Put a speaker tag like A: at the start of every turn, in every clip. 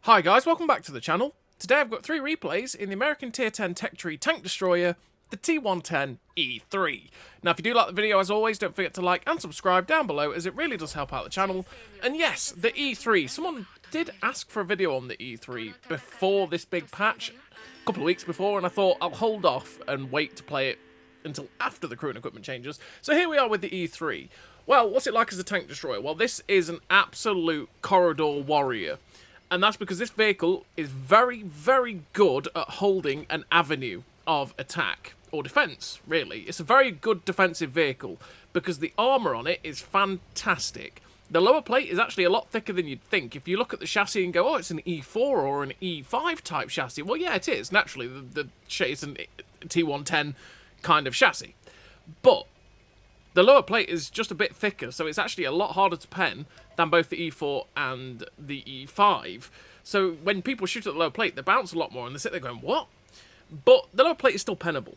A: Hi guys, welcome back to the channel. Today I've got 3 replays in the American Tier 10 Tech Tree Tank Destroyer, the T110E3. Now if you do like the video, as always, don't forget to like and subscribe down below, as it really does help out the channel. And yes, the E3, someone did ask for a video on the E3 before this big patch, a couple of weeks before, and I thought I'll hold off and wait to play it until after the crew and equipment changes. So here we are with the E3. Well, what's it like as a tank destroyer? Well, this is an absolute corridor warrior. And that's because this vehicle is very, very good at holding an avenue of attack, or defense, really. It's a very good defensive vehicle, because the armour on it is fantastic. The lower plate is actually a lot thicker than you'd think. If you look at the chassis and go, oh, it's an E4 or an E5 type chassis, well, yeah, it is. Naturally, it's a T110 kind of chassis. But the lower plate is just a bit thicker, so it's actually a lot harder to pen than both the E4 and the E5. So when people shoot at the lower plate, they bounce a lot more, and they sit there going, what? But the lower plate is still pennable.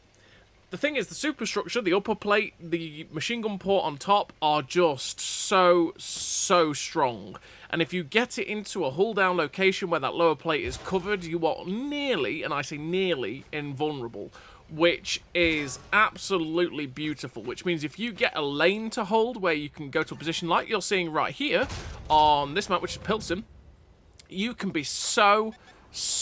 A: The thing is, the superstructure, the upper plate, the machine gun port on top are just so strong. And if you get it into a hull-down location where that lower plate is covered, you are nearly, and I say nearly, invulnerable, which is absolutely beautiful, which means if you get a lane to hold where you can go to a position like you're seeing right here on this map, which is Pilsen, you can be so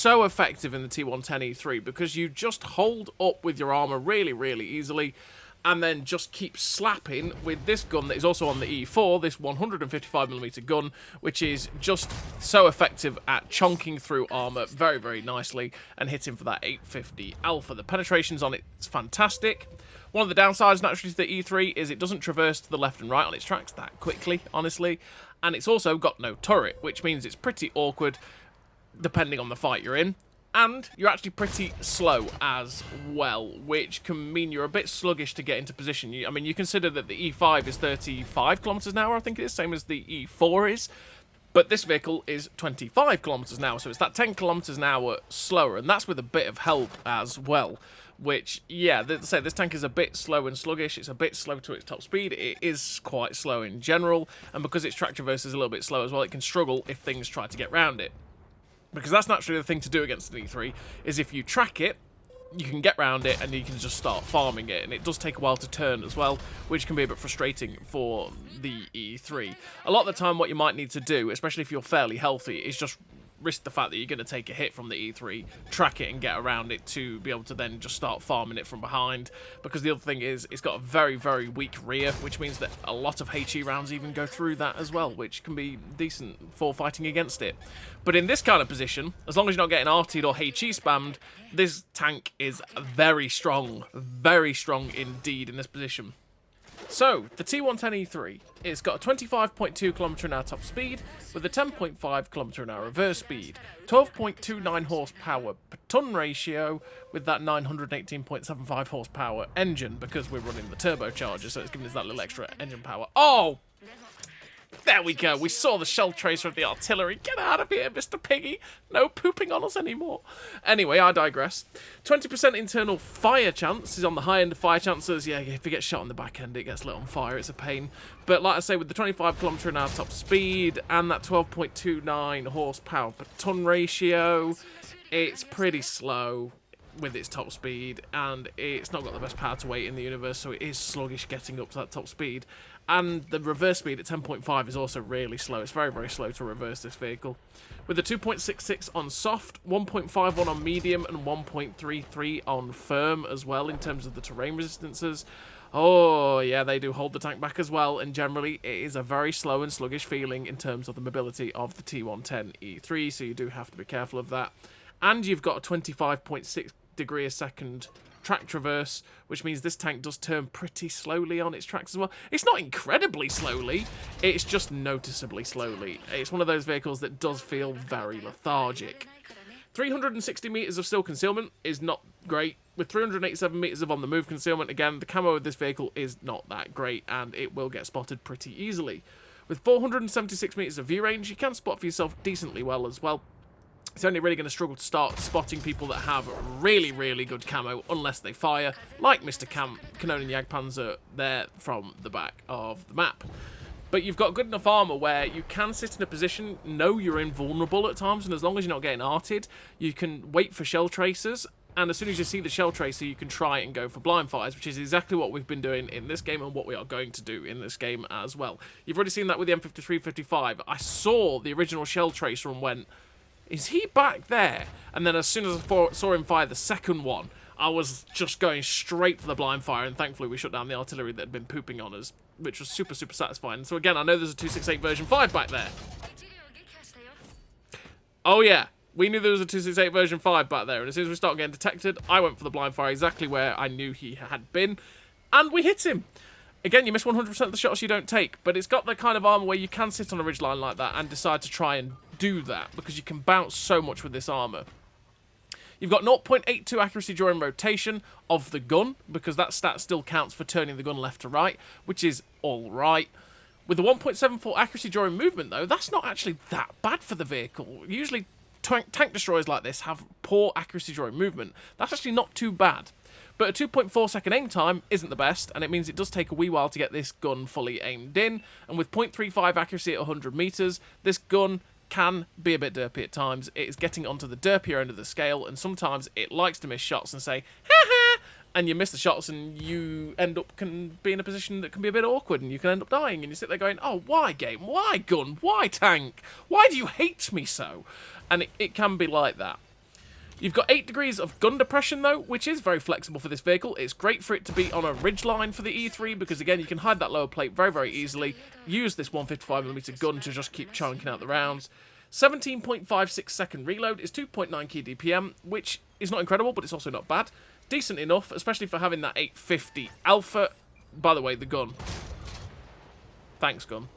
A: effective in the T110E3 because you just hold up with your armour really easily and then just keep slapping with this gun that is also on the E4, this 155mm gun, which is just so effective at chonking through armour very nicely and hitting for that 850 alpha. The penetrations on it is fantastic. One of the downsides, naturally, to the E3 is it doesn't traverse to the left and right on its tracks that quickly, honestly, and it's also got no turret, which means it's pretty awkward depending on the fight you're in. And you're actually pretty slow as well, which can mean you're a bit sluggish to get into position. I mean, you consider that the E5 is 35 kilometers an hour, I think it is, same as the E4 is. But this vehicle is 25 kilometers an hour, so it's that 10 kilometers an hour slower, and that's with a bit of help as well. Which, yeah, say this tank is a bit slow and sluggish. It's a bit slow to its top speed. It is quite slow in general, and because its track traverse is a little bit slow as well, it can struggle if things try to get round it. Because that's naturally the thing to do against an E3, is if you track it, you can get round it and you can just start farming it. And it does take a while to turn as well, which can be a bit frustrating for the E3. A lot of the time what you might need to do, especially if you're fairly healthy, is just risk the fact that you're going to take a hit from the E3, track it and get around it to be able to then just start farming it from behind. Because the other thing is, it's got a very weak rear, which means that a lot of HE rounds even go through that as well, which can be decent for fighting against it. But in this kind of position, as long as you're not getting RT'd or HE spammed, this tank is very strong indeed in this position. So, the T110E3, it's got a 25.2 km/h top speed with a 10.5 km/h reverse speed, 12.29 horsepower per ton ratio with that 918.75 horsepower engine, because we're running the turbocharger, so it's giving us that little extra engine power. Oh! There we go. We saw the shell tracer of the artillery. Get out of here, Mr. Piggy. No pooping on us anymore. Anyway, I digress. 20% internal fire chance is on the high end of fire chances. Yeah, if you get shot on the back end, it gets lit on fire. It's a pain. But like I say, with the 25 km/h top speed and that 12.29 horsepower per ton ratio, it's pretty slow with its top speed, and it's not got the best power to weight in the universe, so it is sluggish getting up to that top speed. And the reverse speed at 10.5 is also really slow. It's very slow to reverse this vehicle. With a 2.66 on soft, 1.51 on medium, and 1.33 on firm as well in terms of the terrain resistances. Oh, yeah, they do hold the tank back as well, and generally it is a very slow and sluggish feeling in terms of the mobility of the T110E3, so you do have to be careful of that. And you've got a 25.6 degree a second track traverse, which means this tank does turn pretty slowly on its tracks as well. It's not incredibly slowly, it's just noticeably slowly. It's one of those vehicles that does feel very lethargic. 360 meters of still concealment is not great. With 387 meters of on the move concealment, again, the camo of this vehicle is not that great, and it will get spotted pretty easily. With 476 meters of view range, you can spot for yourself decently well as well. It's only really going to struggle to start spotting people that have really good camo unless they fire, like Mr. Kanonen Jagdpanzer there from the back of the map. But you've got good enough armor where you can sit in a position, know you're invulnerable at times, and as long as you're not getting arted, you can wait for shell tracers, and as soon as you see the shell tracer, you can try and go for blind fires, which is exactly what we've been doing in this game and what we are going to do in this game as well. You've already seen that with the M53-55. I saw the original shell tracer and went, is he back there? And then as soon as I saw him fire the second one, I was just going straight for the blind fire, and thankfully we shut down the artillery that had been pooping on us, which was super, super satisfying. So again, I know there's a 268 version 5 back there. Oh yeah, we knew there was a 268 version 5 back there, and as soon as we started getting detected, I went for the blind fire exactly where I knew he had been, and we hit him. Again, you miss 100% of the shots you don't take, but it's got the kind of armor where you can sit on a ridgeline like that and decide to try and do that, because you can bounce so much with this armor. You've got 0.82 accuracy during rotation of the gun, because that stat still counts for turning the gun left to right, which is alright. With the 1.74 accuracy during movement, though, that's not actually that bad for the vehicle. Usually, tank destroyers like this have poor accuracy during movement. That's actually not too bad. But a 2.4 second aim time isn't the best, and it means it does take a wee while to get this gun fully aimed in. And with 0.35 accuracy at 100 meters, this gun can be a bit derpy at times. It is getting onto the derpier end of the scale, and sometimes it likes to miss shots and say, ha ha, and you miss the shots and you end up can be in a position that can be a bit awkward, and you can end up dying, and you sit there going, oh, why game? Why gun? Why tank? Why do you hate me so? And it can be like that. You've got 8 degrees of gun depression, though, which is very flexible for this vehicle. It's great for it to be on a ridgeline for the E3, because, again, you can hide that lower plate very, very easily. Use this 155mm gun to just keep chunking out the rounds. 17.56 second reload is 2.9 key DPM, which is not incredible, but it's also not bad. Decent enough, especially for having that 850 Alpha. By the way, the gun. Thanks, gun.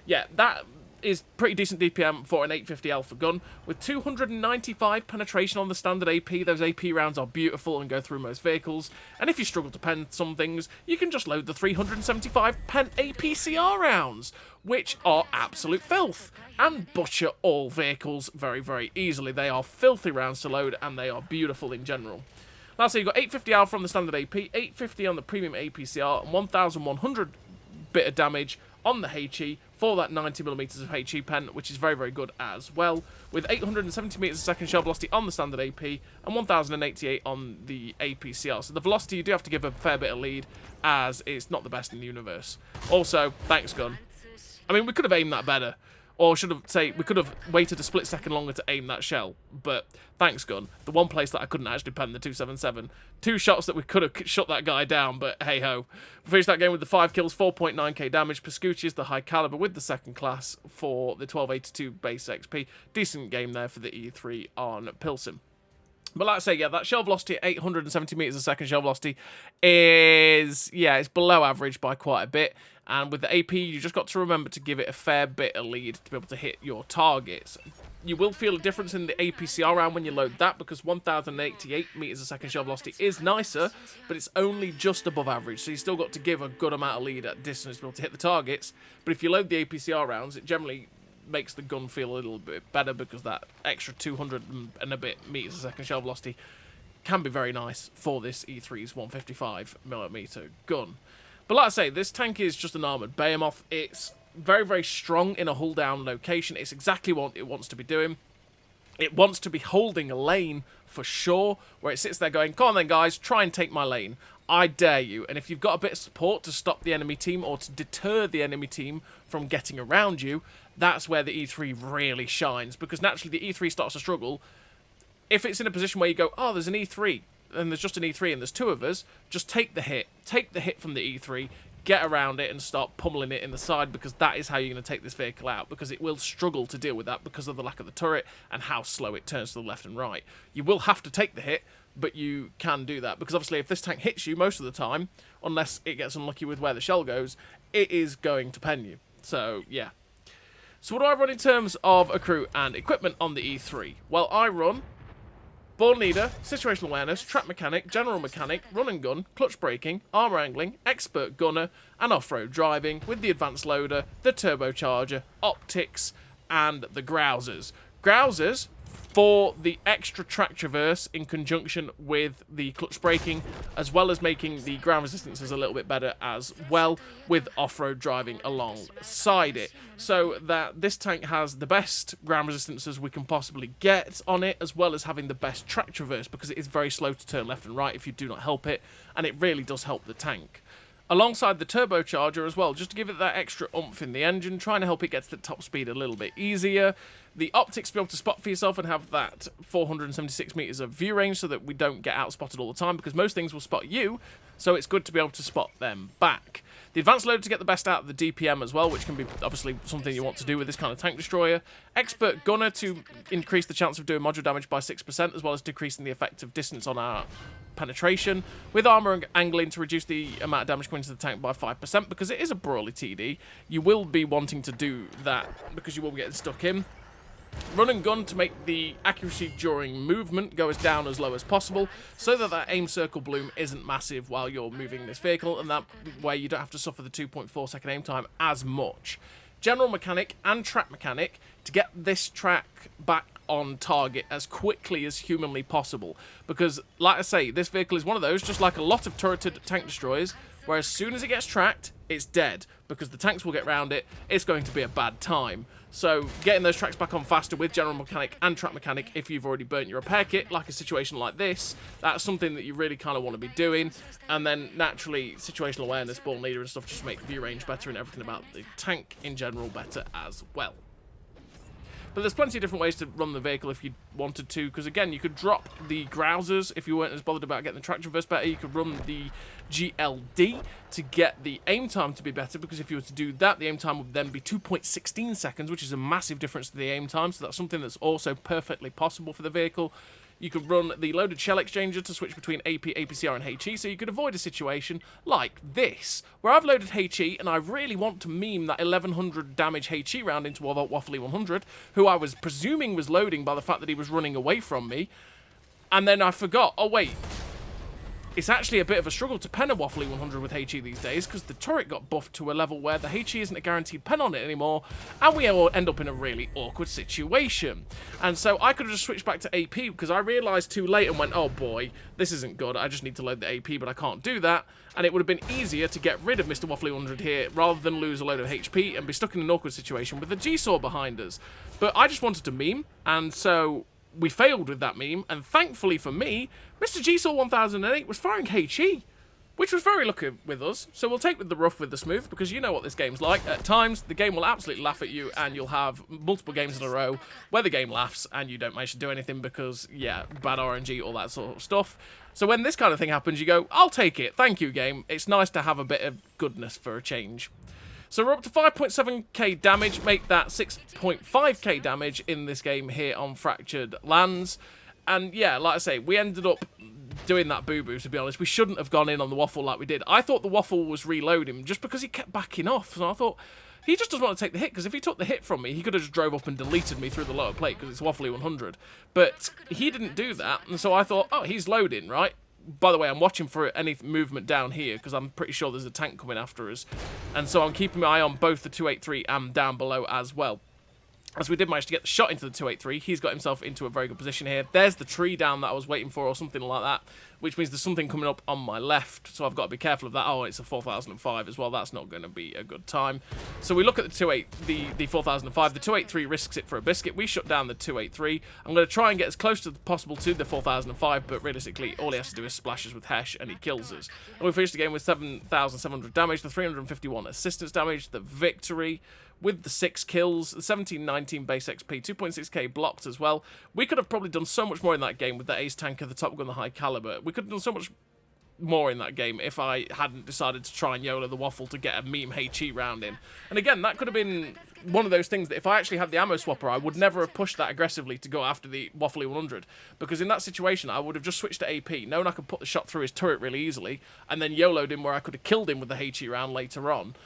A: Yeah, that is pretty decent DPM for an 850 Alpha gun. With 295 penetration on the standard AP, those AP rounds are beautiful and go through most vehicles. And if you struggle to pen some things, you can just load the 375 pen APCR rounds, which are absolute filth, and butcher all vehicles very, very easily. They are filthy rounds to load, and they are beautiful in general. Lastly, you've got 850 Alpha on the standard AP, 850 on the premium APCR, and 1,100 bit of damage on the HE for that 90mm of HE pen, which is very, very good as well, with 870 meters a second shell velocity on the standard AP and 1088 on the APCR. So the velocity you do have to give a fair bit of lead, as it's not the best in the universe. Also, thanks gun. I mean, we could have aimed that better, or we could have waited a split second longer to aim that shell, but thanks gun. The one place that I couldn't actually pen the 277. 2 shots that we could have shut that guy down, but hey ho. We finished that game with the 5 kills, 4.9k damage. Pascucci is the high caliber with the second class for the 1282 base XP. Decent game there for the E3 on Pilsen. But like I say, yeah, that shell velocity at 870 meters a second shell velocity is, yeah, it's below average by quite a bit. And with the AP, you just got to remember to give it a fair bit of lead to be able to hit your targets. You will feel a difference in the APCR round when you load that, because 1088 meters a second shell velocity is nicer, but it's only just above average. So you still got to give a good amount of lead at distance to be able to hit the targets. But if you load the APCR rounds, it generally makes the gun feel a little bit better, because that extra 200 and a bit meters a second shell velocity can be very nice for this E3's 155mm gun. But like I say, this tank is just an armoured behemoth. It's very, very strong in a hull down location. It's exactly what it wants to be doing. It wants to be holding a lane for sure, where it sits there going, come on then guys, try and take my lane. I dare you. And if you've got a bit of support to stop the enemy team or to deter the enemy team from getting around you, that's where the E3 really shines, because naturally the E3 starts to struggle. If it's in a position where you go, oh, there's an E3, and there's just an E3 and there's 2 of us, just take the hit. Take the hit from the E3, get around it and start pummeling it in the side, because that is how you're going to take this vehicle out, because it will struggle to deal with that because of the lack of the turret and how slow it turns to the left and right. You will have to take the hit, but you can do that, because obviously if this tank hits you most of the time, unless it gets unlucky with where the shell goes, it is going to pen you. So, yeah. So what do I run in terms of a crew and equipment on the E3? Well, I run Born Leader, Situational Awareness, Track Mechanic, General Mechanic, Run and Gun, Clutch Braking, Armour Angling, Expert Gunner, and Off-Road Driving, with the Advanced Loader, the Turbocharger, Optics, and the Grousers. Grousers, for the extra track traverse in conjunction with the clutch braking, as well as making the ground resistances a little bit better as well, with off-road driving alongside it. So that this tank has the best ground resistances we can possibly get on it, as well as having the best track traverse, because it is very slow to turn left and right if you do not help it, and it really does help the tank. Alongside the turbocharger as well, just to give it that extra oomph in the engine, trying to help it get to the top speed a little bit easier. The optics to be able to spot for yourself and have that 476 meters of view range so that we don't get outspotted all the time, because most things will spot you, so it's good to be able to spot them back. The advanced loader to get the best out of the DPM as well, which can be obviously something you want to do with this kind of tank destroyer. Expert gunner to increase the chance of doing module damage by 6%, as well as decreasing the effective distance on our penetration, with armor and angling to reduce the amount of damage coming into the tank by 5%, because it is a brawly TD. You will be wanting to do that because you will be getting stuck in. Run and gun to make the accuracy during movement go as down as low as possible, so that that aim circle bloom isn't massive while you're moving this vehicle, and that way you don't have to suffer the 2.4 second aim time as much. General mechanic and track mechanic to get this track back on target as quickly as humanly possible, because like I say, this vehicle is one of those, just like a lot of turreted tank destroyers, where as soon as it gets tracked, it's dead, because the tanks will get round it. It's going to be a bad time. So getting those tracks back on faster with general mechanic and track mechanic, if you've already burnt your repair kit, like a situation like this, that's something that you really kind of want to be doing. And then naturally, situational awareness, ball leader and stuff just make the view range better, and everything about the tank in general better as well. But there's plenty of different ways to run the vehicle if you wanted to, because again, you could drop the grousers if you weren't as bothered about getting the track traverse better. You could run the GLD to get the aim time to be better, because if you were to do that, the aim time would then be 2.16 seconds, which is a massive difference to the aim time, so that's something that's also perfectly possible for the vehicle. You could run the loaded shell exchanger to switch between AP, APCR and HE, so you could avoid a situation like this, where I've loaded HE and I really want to meme that 1100 damage HE round into Waffly 100, who I was presuming was loading by the fact that he was running away from me, and then I forgot, oh wait, it's actually a bit of a struggle to pen a Waffly 100 with HE these days, because the turret got buffed to a level where the HE isn't a guaranteed pen on it anymore, and we all end up in a really awkward situation. And so I could have just switched back to AP, because I realised too late and went, oh boy, this isn't good, I just need to load the AP, but I can't do that, and it would have been easier to get rid of Mr. Waffly 100 here, rather than lose a load of HP and be stuck in an awkward situation with the G-Saw behind us. But I just wanted to meme, and so we failed with that meme, and thankfully for me, Mr. G-Saw 1008 was firing HE, which was very lucky with us, so we'll take with the rough with the smooth, because you know what this game's like. At times, the game will absolutely laugh at you, and you'll have multiple games in a row where the game laughs, and you don't manage to do anything because, yeah, bad RNG, all that sort of stuff. So when this kind of thing happens, you go, I'll take it, thank you game, it's nice to have a bit of goodness for a change. So we're up to 5.7k damage, make that 6.5k damage in this game here on Fractured Lands. And yeah, like I say, we ended up doing that boo-boo, to be honest. We shouldn't have gone in on the Waffle like we did. I thought the Waffle was reloading just because he kept backing off. So I thought, he just doesn't want to take the hit, because if he took the hit from me, he could have just drove up and deleted me through the lower plate, because it's Waffly 100. But he didn't do that, and so I thought, oh, he's loading, right? By the way, I'm watching for any movement down here, because I'm pretty sure there's a tank coming after us. And so I'm keeping my eye on both the 283 and down below as well. As we did manage to get the shot into the 283, he's got himself into a very good position here. There's the tree down that I was waiting for, or something like that, which means there's something coming up on my left, so I've got to be careful of that. Oh, it's a 4005 as well. That's not going to be a good time. So we look at the 4005. The 283 risks it for a biscuit. We shut down the 283. I'm going to try and get as close as possible to the 4005, but realistically, all he has to do is splash us with Hesh, and he kills us. And we finished the game with 7,700 damage, the 351 assistance damage, the victory, with the 6 kills, the 1719 base XP, 2.6k blocked as well. We could have probably done so much more in that game with the Ace Tanker, the Top Gun, the High Caliber. We could have done so much more in that game if I hadn't decided to try and YOLO the Waffle to get a meme HE round in. And again, that could have been one of those things that if I actually had the ammo swapper, I would never have pushed that aggressively to go after the Waffly 100. Because in that situation, I would have just switched to AP, known I could put the shot through his turret really easily, and then YOLO'd him where I could have killed him with the HE round later on.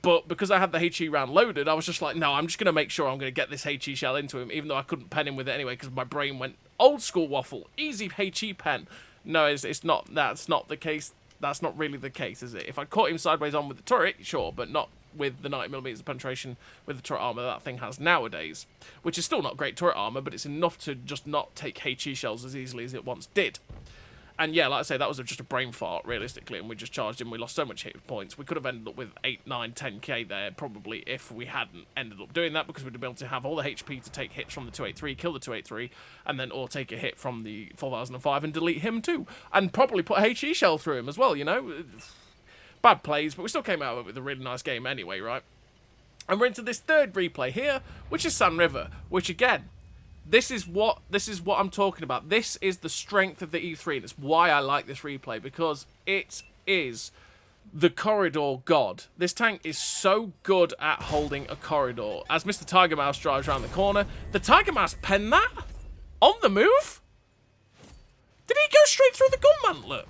A: But because I had the HE round loaded, I was just like, no, I'm just going to make sure I'm going to get this HE shell into him, even though I couldn't pen him with it anyway, because my brain went, old school Waffle, easy HE pen. No, it's not, that's not the case. That's not really the case, is it? If I caught him sideways on with the turret, sure, but not with the 90mm of penetration with the turret armor that thing has nowadays, which is still not great turret armor, but it's enough to just not take HE shells as easily as it once did. And yeah, like I say, that was just a brain fart, realistically, and we just charged him. We lost so much hit points. We could have ended up with 8, 9, 10k there, probably, if we hadn't ended up doing that, because we'd have been able to have all the HP to take hits from the 283, kill the 283, and then or take a hit from the 4005 and delete him too. And probably put a HE shell through him as well, you know? Bad plays, but we still came out of it with a really nice game anyway, right? And we're into this third replay here, which is Sand River, which again, this is what I'm talking about. This is the strength of the E3, and it's why I like this replay, because it is the corridor god. This tank is so good at holding a corridor. As Mr. Tiger Mouse drives around the corner, the Tiger Mouse penned that on the move. Did he go straight through the gun mantlet?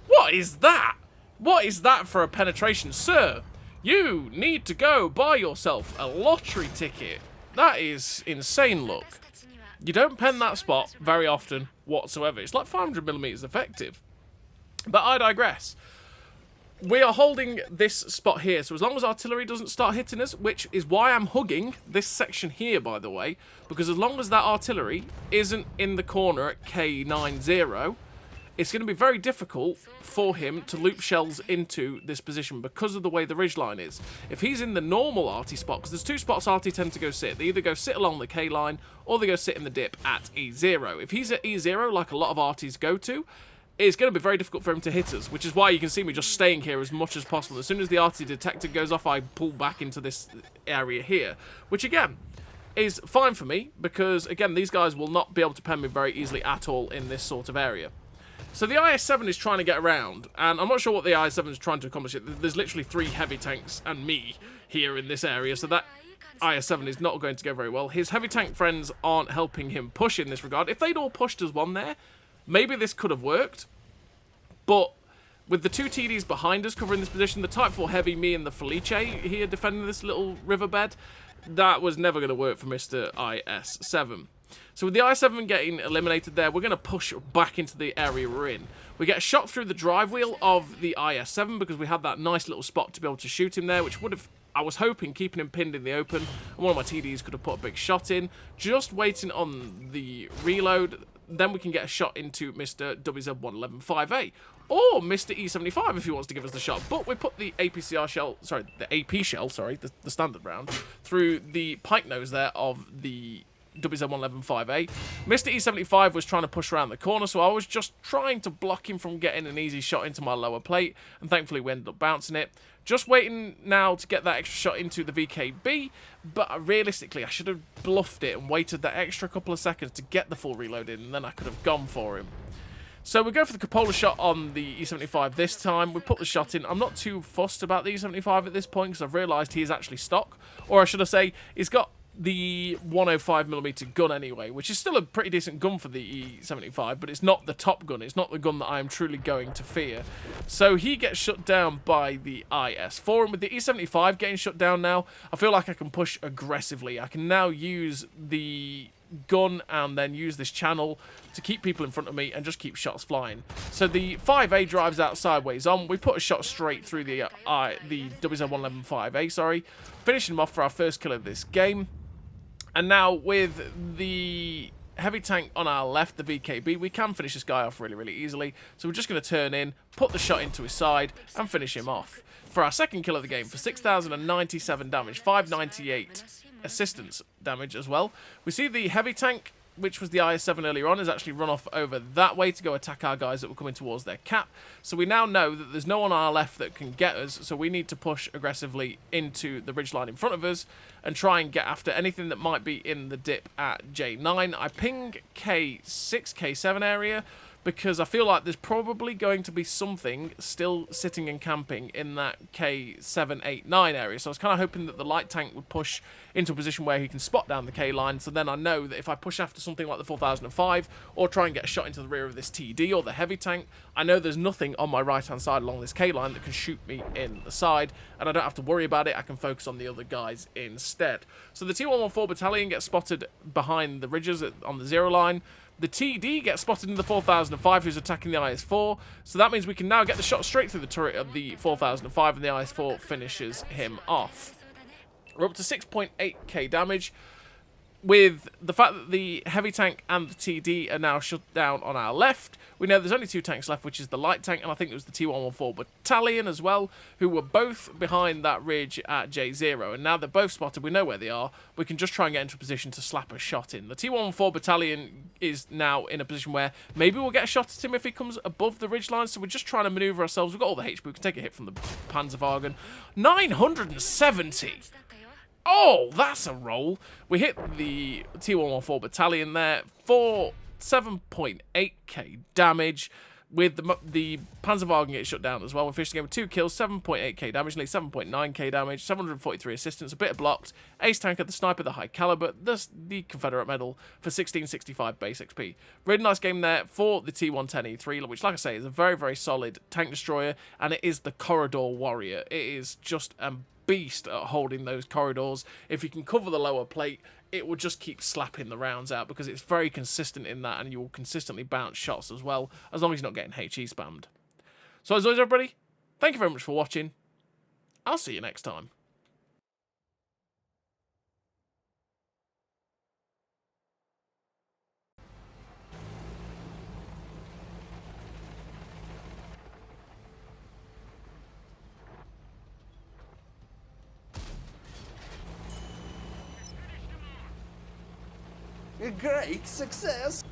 A: What is that? What is that for a penetration, sir? You need to go buy yourself a lottery ticket. That is insane look. You don't pen that spot very often whatsoever. It's like 500mm effective. But I digress. We are holding this spot here, so as long as artillery doesn't start hitting us, which is why I'm hugging this section here, by the way, because as long as that artillery isn't in the corner at K90, it's going to be very difficult for him to loop shells into this position because of the way the ridgeline is. If he's in the normal arty spot, because there's two spots arty tend to go sit. They either go sit along the K line, or they go sit in the dip at E0. If he's at E0, like a lot of arties go to, it's going to be very difficult for him to hit us, which is why you can see me just staying here as much as possible. As soon as the arty detector goes off, I pull back into this area here, which again is fine for me, because again, these guys will not be able to pen me very easily at all in this sort of area. So the IS-7 is trying to get around, and I'm not sure what the IS-7 is trying to accomplish. There's literally 3 heavy tanks and me here in this area, so that IS-7 is not going to go very well. His heavy tank friends aren't helping him push in this regard. If they'd all pushed as one there, maybe this could have worked, but with the 2 TDs behind us covering this position, the Type 4 Heavy, me and the Felice here defending this little riverbed, that was never going to work for Mr. IS-7. So with the I-7 getting eliminated there, we're going to push back into the area we're in. We get a shot through the drive wheel of the IS-7 because we had that nice little spot to be able to shoot him there, which would have, I was hoping, keeping him pinned in the open. And one of my TDs could have put a big shot in. Just waiting on the reload, then we can get a shot into Mr. WZ-111-5A. Or Mr. E75 if he wants to give us the shot. But we put the APCR shell, sorry, the AP shell, sorry, the standard round, through the pike nose there of the WZ-111-5A. Mr. E75 was trying to push around the corner, so I was just trying to block him from getting an easy shot into my lower plate, and thankfully we ended up bouncing it. Just waiting now to get that extra shot into the VKB, but realistically I should have bluffed it and waited that extra couple of seconds to get the full reload in, and then I could have gone for him. So we go for the cupola shot on the E75 this time. We put the shot in. I'm not too fussed about the E75 at this point because I've realised he is actually stock, or I should I say, he's got the 105mm gun anyway, which is still a pretty decent gun for the E75, but it's not the top gun. It's not the gun that I am truly going to fear. So he gets shut down by the IS-4, and with the E75 getting shut down now, I feel like I can push aggressively. I can now use the gun and then use this channel to keep people in front of me and just keep shots flying. So the 5A drives out sideways on. We put a shot straight through the WZ-111-5A, sorry, finishing him off for our first kill of this game. And now with the heavy tank on our left, the VKB, we can finish this guy off really, really easily. So we're just going to turn in, put the shot into his side, and finish him off. For our second kill of the game, for 6,097 damage, 598 assistance damage as well. We see the heavy tank, which was the IS-7 earlier on, has actually run off over that way to go attack our guys that were coming towards their cap. So we now know that there's no one on our left that can get us, so we need to push aggressively into the ridgeline in front of us and try and get after anything that might be in the dip at J9. I ping K6, K7 area, because I feel like there's probably going to be something still sitting and camping in that K7, 8, 9 area. So I was kind of hoping that the light tank would push into a position where he can spot down the K line. So then I know that if I push after something like the 4005 or try and get a shot into the rear of this TD or the heavy tank, I know there's nothing on my right-hand side along this K line that can shoot me in the side, and I don't have to worry about it. I can focus on the other guys instead. So the T114 battalion gets spotted behind the ridges on the 0 line. The TD gets spotted in the 4005, who's attacking the IS-4, so that means we can now get the shot straight through the turret of the 4005, and the IS-4 finishes him off. We're up to 6.8k damage. With the fact that the heavy tank and the TD are now shut down on our left, we know there's only 2 tanks left, which is the light tank, and I think it was the T114 battalion as well, who were both behind that ridge at J0, and now they're both spotted, we know where they are, we can just try and get into a position to slap a shot in. The T114 battalion is now in a position where maybe we'll get a shot at him if he comes above the ridge line, so we're just trying to manoeuvre ourselves. We've got all the HP, we can take a hit from the Panzerwagen. 970! Oh, that's a roll. We hit the T114 battalion there for 7.8k damage. With the Panzerwagen getting shut down as well. We finished the game with 2 kills, 7.8k damage, nearly 7.9k damage, 743 assistance, a bit of blocked, ace tanker, the sniper, the high caliber, the Confederate medal for 1665 base XP. Really nice game there for the T110E3, which, like I say, is a very, very solid tank destroyer, and it is the corridor warrior. It is just a beast at holding those corridors. If you can cover the lower plate, it will just keep slapping the rounds out because it's very consistent in that, and you will consistently bounce shots as well, as long as you're not getting HE spammed. So as always, everybody, thank you very much for watching. I'll see you next time.
B: A great success!